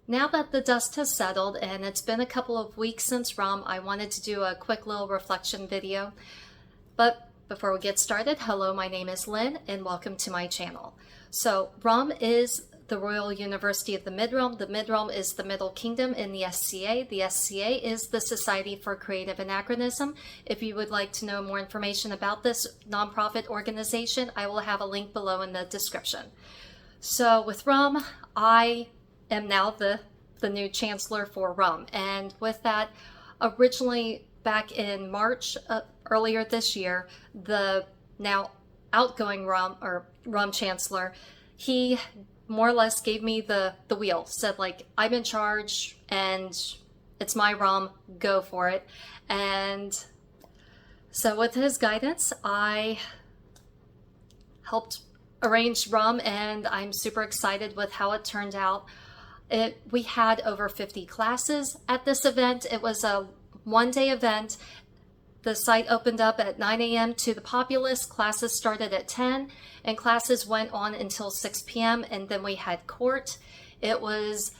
Now that the dust has settled and it's been a couple of weeks since RUM, I wanted to do a quick little reflection video. But before we get started, hello, my name is Lynn and welcome to my channel. So RUM is the Royal University of the Midrealm. The Midrealm is the Middle Kingdom in the SCA. The SCA is the Society for Creative Anachronism. If you would like to know more information about this nonprofit organization, I will have a link below in the description. So with RUM, I am now the new Chancellor for RUM. And with that, originally back in March, earlier this year, the now outgoing RUM Chancellor, he more or less gave me the wheel, said like, I'm in charge and it's my RUM, go for it. And so with his guidance, I helped arrange RUM and I'm super excited with how it turned out. We had over 50 classes at this event. It was a one-day event. The site opened up at 9 a.m. to the populace. Classes started at 10 and classes went on until 6 p.m. and then we had court. It was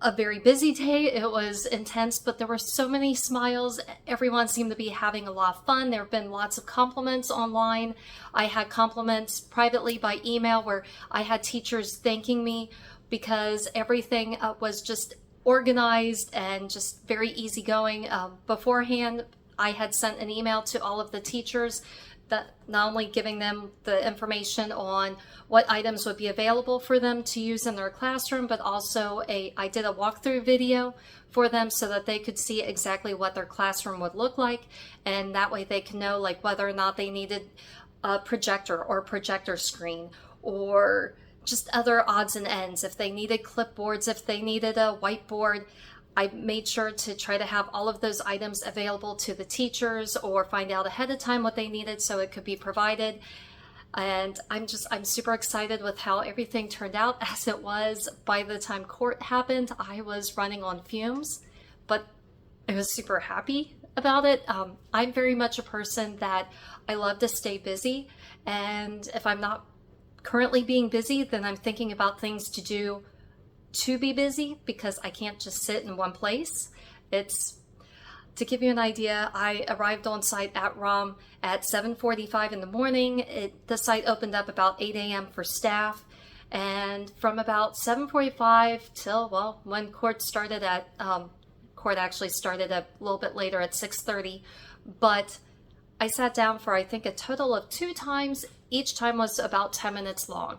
a very busy day. It was intense, but there were so many smiles. Everyone seemed to be having a lot of fun. There have been lots of compliments online. I had compliments privately by email where I had teachers thanking me because everything was just organized and just very easygoing. Beforehand, I had sent an email to all of the teachers that not only giving them the information on what items would be available for them to use in their classroom, but also I did a walkthrough video for them so that they could see exactly what their classroom would look like. And that way they can know like whether or not they needed a projector or projector screen or just other odds and ends. If they needed clipboards, if they needed a whiteboard, I made sure to try to have all of those items available to the teachers or find out ahead of time what they needed so it could be provided. And I'm super excited with how everything turned out. As it was, by the time court happened, I was running on fumes, but I was super happy about it. I'm very much a person that I love to stay busy. And if I'm not currently being busy, then I'm thinking about things to do to be busy because I can't just sit in one place. To give you an idea, I arrived on site at RUM at 7:45 in the morning. The site opened up about 8 a.m. for staff, and from about 7:45 till, well, when court started at, court actually started a little bit later at 6:30, but I sat down for I think a total of 2 times. Each time was about 10 minutes long.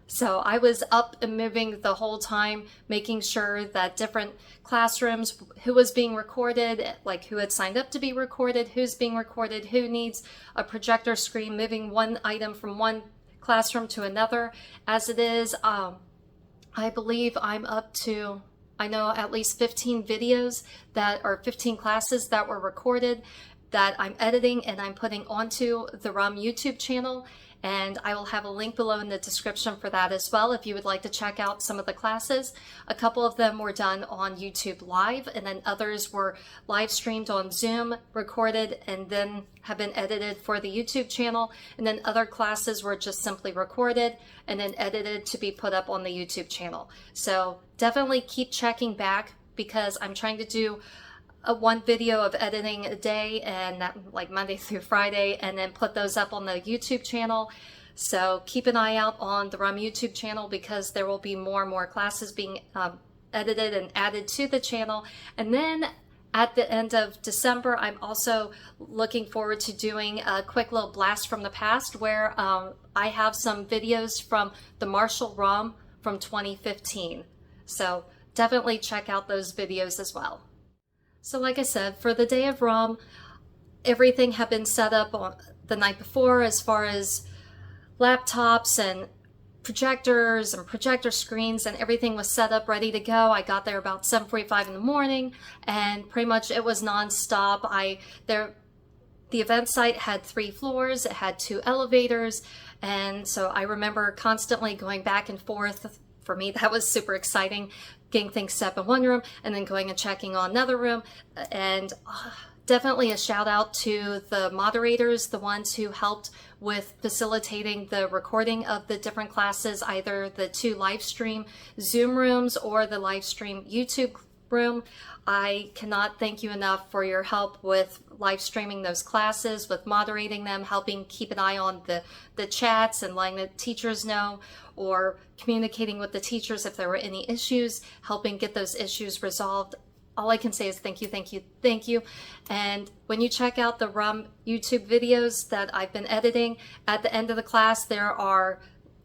So I was up and moving the whole time, making sure that different classrooms, who was being recorded, like who had signed up to be recorded, who's being recorded, who needs a projector screen, moving one item from one classroom to another. As it is, I believe I'm up to, I know at least 15 videos that are 15 classes that were recorded that I'm editing and I'm putting onto the RUM YouTube channel. And I will have a link below in the description for that as well if you would like to check out some of the classes. A couple of them were done on YouTube Live, and then others were live streamed on Zoom, recorded, and then have been edited for the YouTube channel. And then other classes were just simply recorded and then edited to be put up on the YouTube channel. So definitely keep checking back because I'm trying to do one video of editing a day, and that, like Monday through Friday, and then put those up on the YouTube channel. So keep an eye out on the RUM YouTube channel because there will be more and more classes being edited and added to the channel. And then at the end of December, I'm also looking forward to doing a quick little blast from the past where I have some videos from the Marshall RUM from 2015. So definitely check out those videos as well. So like I said, for the day of RUM, everything had been set up on the night before as far as laptops and projectors and projector screens, and everything was set up ready to go. I got there about 7:45 in the morning and pretty much it was nonstop. The event site had 3 floors, it had 2 elevators, and so I remember constantly going back and forth. For me, that was super exciting, getting things set up in one room and then going and checking on another room. And definitely a shout out to the moderators, the ones who helped with facilitating the recording of the different classes, either the 2 live stream Zoom rooms or the live stream YouTube room. I cannot thank you enough for your help with live streaming those classes, with moderating them, helping keep an eye on the chats and letting the teachers know, or communicating with the teachers if there were any issues, helping get those issues resolved. All I can say is thank you, thank you, thank you. And when you check out the RUM YouTube videos that I've been editing, at the end of the class, there are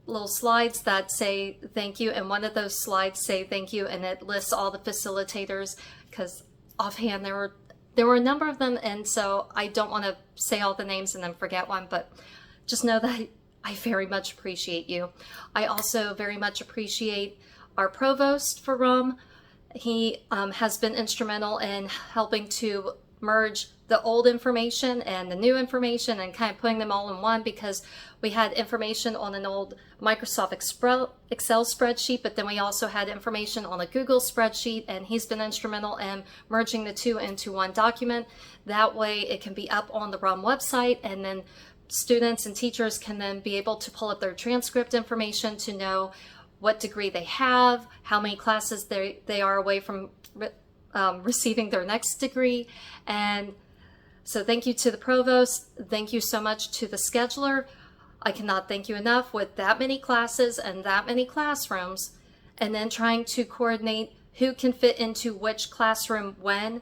little slides that say thank you, and one of those slides say thank you, and it lists all the facilitators, because offhand there were a number of them, and so I don't want to say all the names and then forget one, but just know that I very much appreciate you. I also very much appreciate our provost for RUM. He has been instrumental in helping to merge the old information and the new information and kind of putting them all in one, because we had information on an old Microsoft Excel spreadsheet, but then we also had information on a Google spreadsheet, and he's been instrumental in merging the two into one document. That way it can be up on the RUM website, and then students and teachers can then be able to pull up their transcript information to know what degree they have, how many classes they are away from receiving their next degree. And so thank you to the provost. Thank you so much to the scheduler. I cannot thank you enough with that many classes and that many classrooms, and then trying to coordinate who can fit into which classroom when.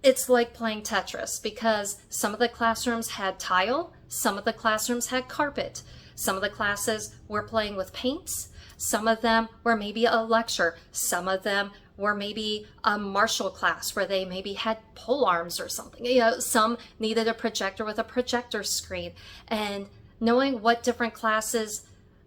It's like playing Tetris, because some of the classrooms had tile, some of the classrooms had carpet, some of the classes were playing with paints, some of them were maybe a lecture, some of them were maybe a martial class where they maybe had pole arms or something. You know, some needed a projector with a projector screen. And knowing what different classes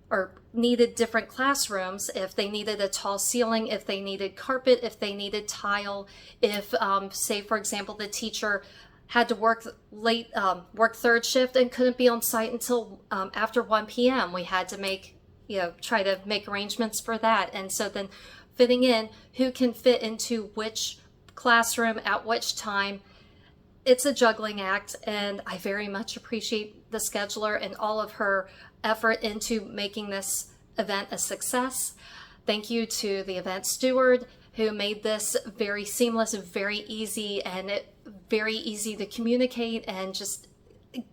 or needed different classrooms, if they needed a tall ceiling, if they needed carpet, if they needed tile, if say for example the teacher had to work late, work third shift and couldn't be on site until after 1 p.m. We had to try to make arrangements for that. And so then fitting in who can fit into which classroom at which time, it's a juggling act. And I very much appreciate the scheduler and all of her effort into making this event a success. Thank you to the event steward who made this very seamless and very easy, and very easy to communicate and just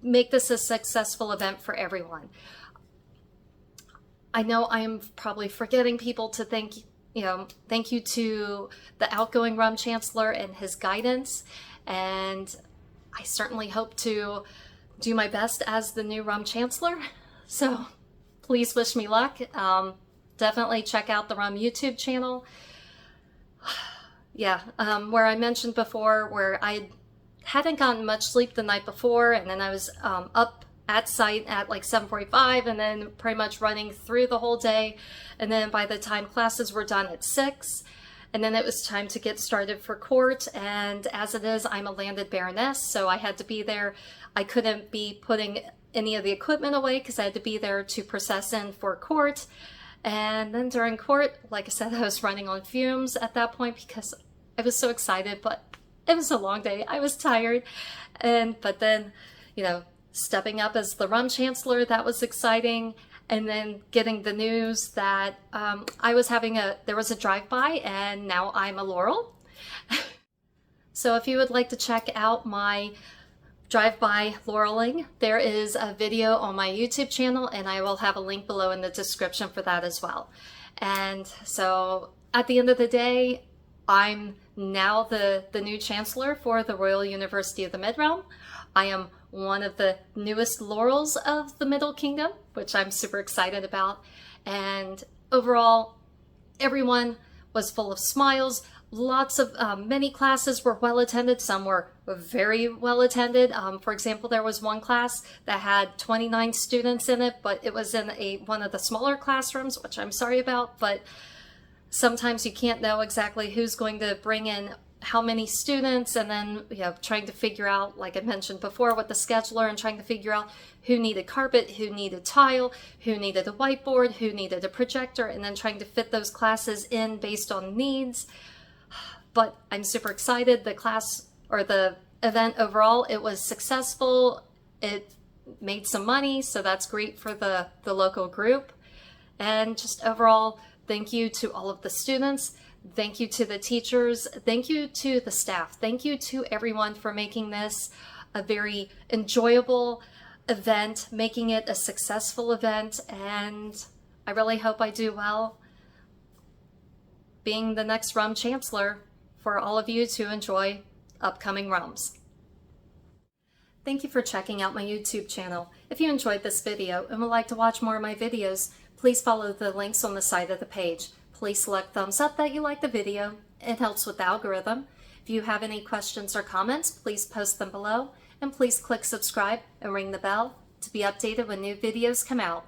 make this a successful event for everyone. I know I'm probably forgetting people to thank you to the outgoing RUM Chancellor and his guidance, and I certainly hope to do my best as the new RUM Chancellor, so please wish me luck. Definitely check out the RUM YouTube channel. Yeah, where I mentioned before, where I hadn't gotten much sleep the night before, and then I was up at site at like 7:45, and then pretty much running through the whole day. And then by the time classes were done at 6, and then it was time to get started for court. And as it is, I'm a landed baroness, so I had to be there. I couldn't be putting any of the equipment away because I had to be there to process in for court. And then during court, like I said, I was running on fumes at that point because I was so excited, but it was a long day. I was tired. But then, stepping up as the RUM Chancellor, that was exciting. And then getting the news that there was a drive-by, and now I'm a Laurel. So if you would like to check out my drive-by Laureling, there is a video on my YouTube channel, and I will have a link below in the description for that as well. And so at the end of the day, I'm now the new Chancellor for the Royal University of the Midrealm. I am one of the newest Laurels of the Middle Kingdom, which I'm super excited about. And overall, everyone was full of smiles. Lots of, many classes were well attended. Some were very well attended. For example, there was one class that had 29 students in it, but it was in one of the smaller classrooms, which I'm sorry about, but sometimes you can't know exactly who's going to bring in how many students, and then trying to figure out, like I mentioned before, with the scheduler, and trying to figure out who needed carpet, who needed tile, who needed a whiteboard, who needed a projector, and then trying to fit those classes in based on needs. But I'm super excited. The event overall, it was successful. It made some money, so that's great for the local group. And just overall, thank you to all of the students. Thank you to the teachers. Thank you to the staff. Thank you to everyone for making this a very enjoyable event, making it a successful event. And I really hope I do well being the next RUM Chancellor for all of you to enjoy upcoming RUMs. Thank you for checking out my YouTube channel. If you enjoyed this video and would like to watch more of my videos, please follow the links on the side of the page. Please select thumbs up that you like the video. It helps with the algorithm. If you have any questions or comments, please post them below. And please click subscribe and ring the bell to be updated when new videos come out.